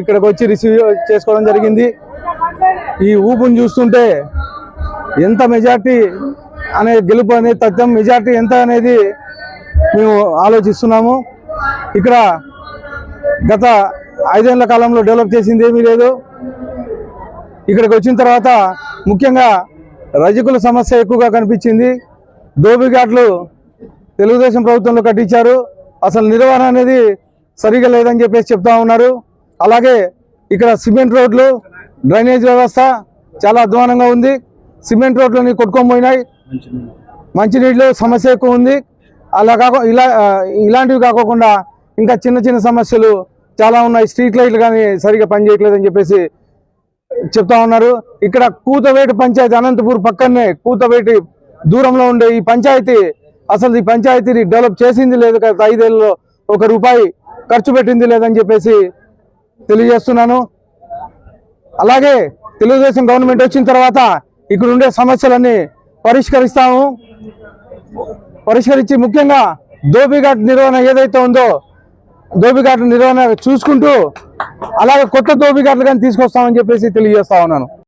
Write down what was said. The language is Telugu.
ఇక్కడికి వచ్చి రిసీవ్ చేసుకోవడం జరిగింది. ఈ ఊపుని చూస్తుంటే ఎంత మెజార్టీ అనే గెలుపు అనేది తథ్యం, మెజార్టీ ఎంత అనేది మేము ఆలోచిస్తున్నాము. ఇక్కడ గత 5 ఏళ్ల కాలంలో డెవలప్ చేసింది ఏమీ లేదు. ఇక్కడికి వచ్చిన తర్వాత ముఖ్యంగా రజకుల సమస్య ఎక్కువగా కనిపించింది. దోబిఘాట్లు తెలుగుదేశం ప్రభుత్వంలో కట్టించారు, అసలు నిర్వహణ అనేది సరిగా లేదని చెప్పేసి చెప్తా ఉన్నారు. అలాగే ఇక్కడ సిమెంట్ రోడ్లు, డ్రైనేజ్ వ్యవస్థ చాలా అధ్వానంగా ఉంది. సిమెంట్ రోడ్లని కొట్టుకొని పోయినాయి, మంచినీళ్ళు సమస్య ఎక్కువ ఉంది. అలా ఇలాంటివి కాకుండా ఇంకా చిన్న చిన్న సమస్యలు చాలా ఉన్నాయి. స్ట్రీట్ లైట్లు కానీ సరిగా పనిచేయట్లేదని చెప్పేసి చెప్తా ఉన్నారు. ఇక్కడ కూతవేటి పంచాయతీ, అనంతపూర్ పక్కనే కూతవేటి దూరంలో ఉండే ఈ పంచాయతీ, అసలు ఈ పంచాయతీని డెవలప్ చేసింది లేదు, గత 5 ఏళ్ళలో ₹1 ఖర్చు పెట్టింది లేదని చెప్పేసి తెలియజేస్తున్నాను. అలాగే తెలుగుదేశం గవర్నమెంట్ వచ్చిన తర్వాత ఇక్కడ ఉండే సమస్యలన్నీ పరిష్కరించి ముఖ్యంగా దోబిఘాట్ నిర్వహణ ఏదైతే ఉందో దోబిఘాట్ నిర్వహణ చూసుకుంటూ అలాగే కొత్త దోబిఘాట్లు కానీ తీసుకొస్తామని చెప్పేసి తెలియజేస్తా ఉన్నాను.